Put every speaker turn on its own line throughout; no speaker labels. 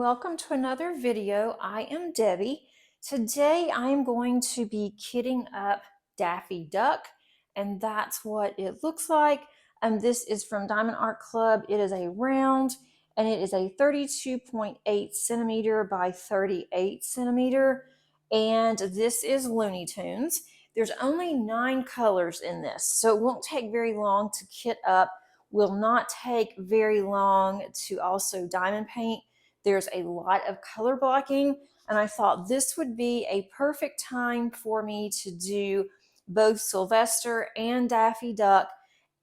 welcome to another video. I am Debbie. Today I am going to be kitting up Daffy Duck, and that's what it looks like. This is from Diamond Art Club. It is a round and it is a 32.8 centimeter by 38 centimeter, and this is Looney Tunes. There's only 9 colors in this, so it won't take very long to kit up. Will not take very long to also diamond paint. There's a lot of color blocking, and I thought this would be a perfect time for me to do both Sylvester and Daffy Duck,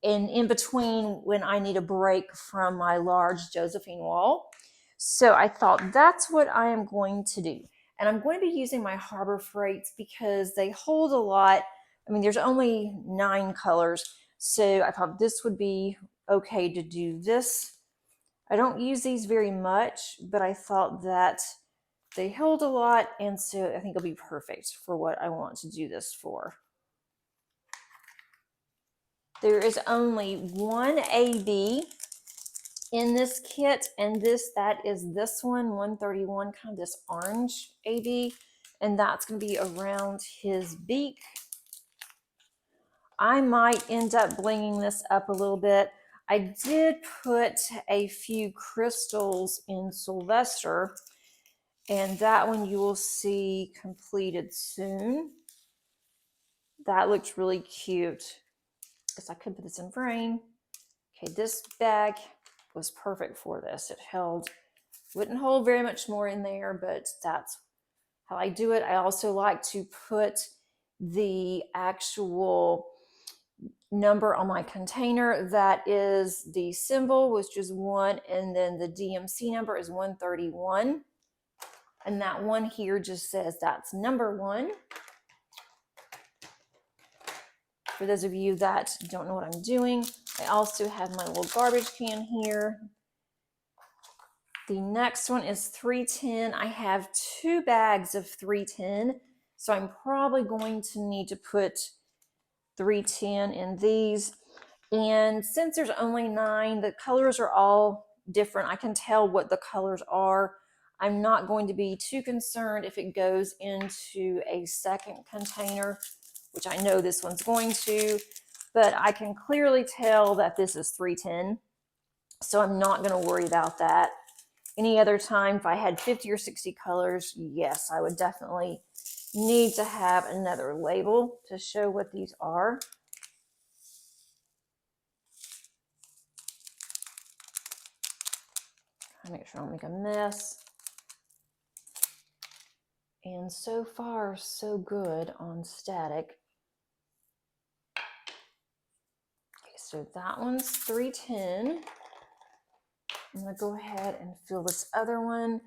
and in between when I need a break from my large Josephine wall. So I thought that's what I am going to do. And I'm going to be using my Harbor Freights because they hold a lot. I mean, there's only 9 colors, so I thought this would be okay to do this. I don't use these very much, but I thought that they held a lot, and so I think it'll be perfect for what I want to do this for. There is only one AB in this kit, and that is this one, 131, kind of this orange AB, and that's going to be around his beak. I might end up blinging this up a little bit. I did put a few crystals in Sylvester, and that one you will see completed soon. That looks really cute. Guess I could put this in frame. Okay, this bag was perfect for this. It wouldn't hold very much more in there, but that's how I do it. I also like to put the actual number on my container. That is the symbol, which is 1, and then the DMC number is 131. And that one here just says that's number 1. For those of you that don't know what I'm doing, I also have my little garbage can here. The next one is 310. I have 2 bags of 310, so I'm probably going to need to put 310 in these. And since there's only 9, the colors are all different. I can tell what the colors are. I'm not going to be too concerned if it goes into a second container, which I know this one's going to, but I can clearly tell that this is 310, so I'm not going to worry about that. Any other time, if I had 50 or 60 colors, yes, I would definitely need to have another label to show what these are. I make sure I don't make a mess. And so far, so good on static. Okay, so that one's 310. I'm going to go ahead and fill this other one.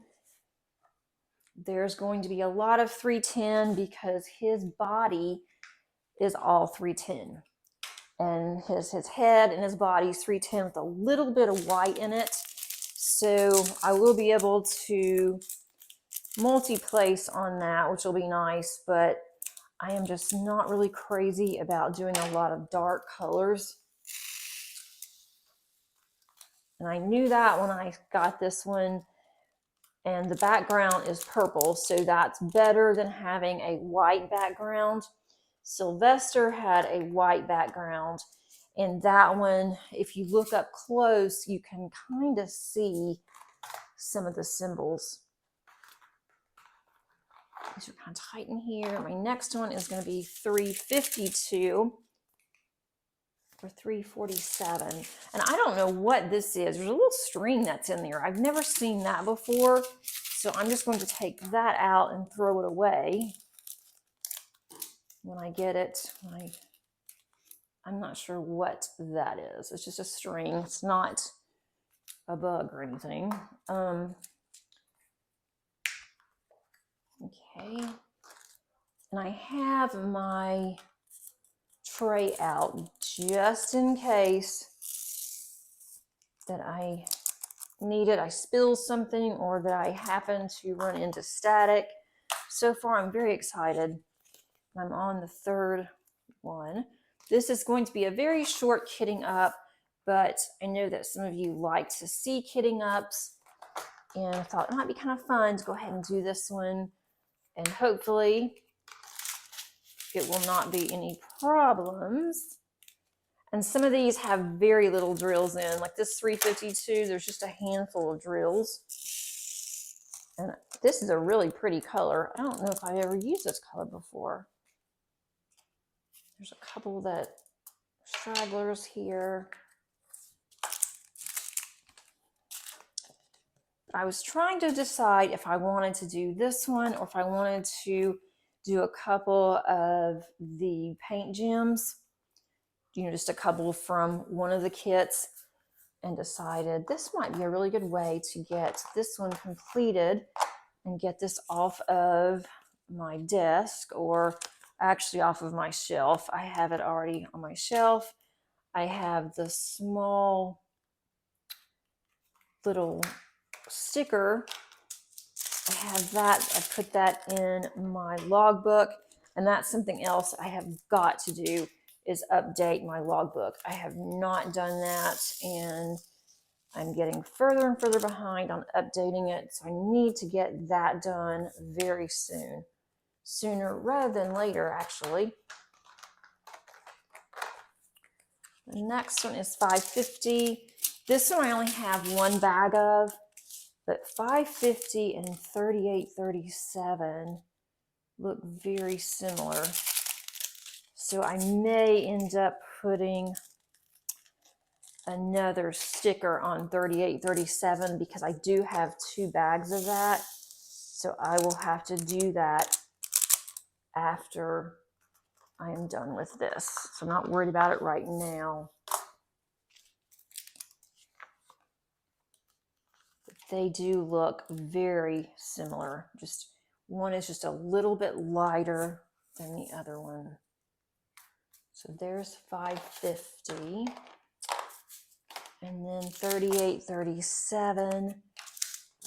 There's going to be a lot of 310 because his body is all 310. And his head and his body is 310 with a little bit of white in it. So I will be able to multi-place on that, which will be nice, but I am just not really crazy about doing a lot of dark colors. And I knew that when I got this one, and the background is purple, so that's better than having a white background. Sylvester had a white background, and that one, if you look up close, you can kind of see some of the symbols. These are kind of tight in here. My next one is going to be 352 or 347. And I don't know what this is. There's a little string that's in there. I've never seen that before. So I'm just going to take that out and throw it away when I get it. I'm not sure what that is. It's just a string. It's not a bug or anything. Okay, and I have my tray out just in case that I need it, I spill something, or that I happen to run into static. So far, I'm very excited. I'm on the 3rd one. This is going to be a very short kitting up, but I know that some of you like to see kitting ups. and I thought it might be kind of fun to go ahead and do this one, and hopefully it will not be any problems. And some of these have very little drills in, like this 352, there's just a handful of drills. And this is a really pretty color. I don't know if I've ever used this color before. There's a couple that stragglers here. I was trying to decide if I wanted to do this one or if I wanted to do a couple of the paint gems, you know, just a couple from one of the kits, and decided this might be a really good way to get this one completed and get this off of my desk, or actually off of my shelf. I have it already on my shelf. I have the small little sticker. I have that. I put that in my logbook, and that's something else I have got to do, is update my logbook. I have not done that, and I'm getting further and further behind on updating it, so I need to get that done very soon. Sooner rather than later, actually. The next one is 550. This one I only have one bag of, but 550 and 3837 look very similar. So I may end up putting another sticker on 3837 because I do have 2 bags of that. So I will have to do that after I am done with this. So I'm not worried about it right now. But they do look very similar. Just one is just a little bit lighter than the other one. So there's 550. And then 3837.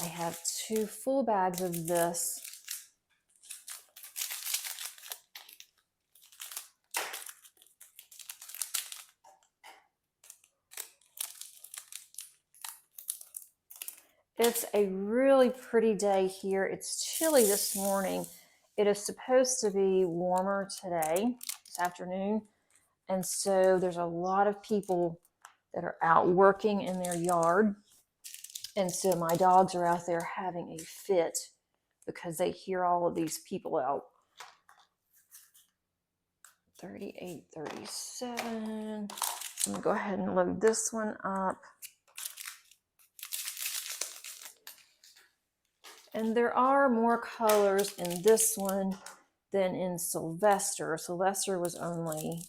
I have 2 full bags of this. It's a really pretty day here. It's chilly this morning. It is supposed to be warmer today, this afternoon. And so there's a lot of people that are out working in their yard. And so my dogs are out there having a fit because they hear all of these people out. 3837. I'm gonna go ahead and load this one up. And there are more colors in this one than in Sylvester. Sylvester was only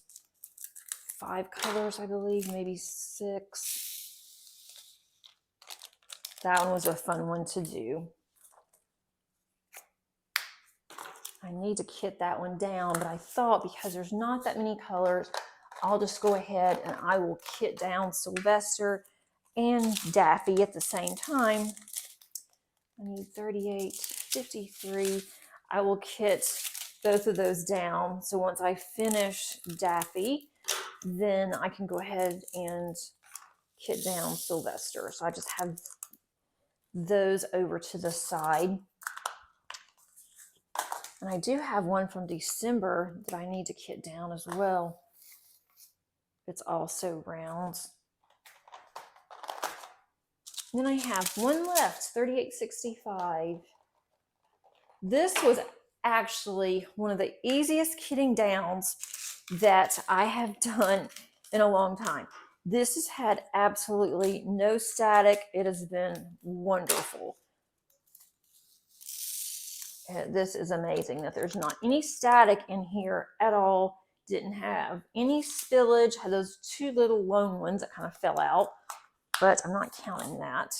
5 colors, I believe, maybe 6. That one was a fun one to do. I need to kit that one down, but I thought because there's not that many colors, I'll just go ahead and I will kit down Sylvester and Daffy at the same time. I need 3853. I will kit both of those down. So once I finish Daffy, then I can go ahead and kit down Sylvester. So I just have those over to the side. And I do have one from December that I need to kit down as well. It's also rounds. And then I have one left, 3865. This was actually one of the easiest kitting downs that I have done in a long time. This has had absolutely no static. It has been wonderful. This is amazing that there's not any static in here at all. Didn't have any spillage. Had those 2 little lone ones that kind of fell out, but I'm not counting that.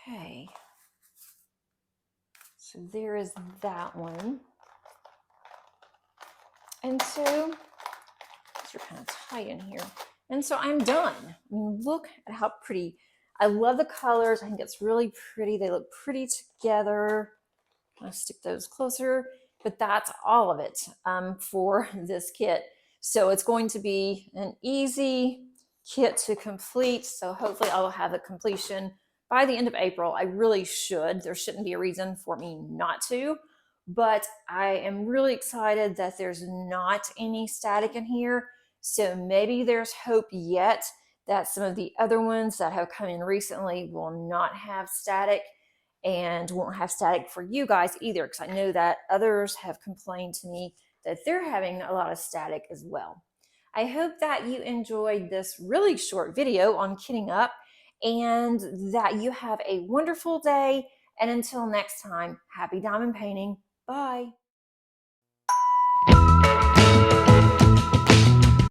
Okay. So there is that one. And so these are kind of tight in here. And so I'm done. I mean, look at how pretty. I love the colors. I think it's really pretty. They look pretty together. I'll stick those closer, but that's all of it for this kit. So it's going to be an easy kit to complete. So hopefully I will have the completion by the end of April. I really should. There shouldn't be a reason for me not to, but I am really excited that there's not any static in here. So maybe there's hope yet that some of the other ones that have come in recently will not have static and won't have static for you guys either, because I know that others have complained to me that they're having a lot of static as well. I hope that you enjoyed this really short video on kitting up and that you have a wonderful day. And until next time, happy diamond painting. Bye.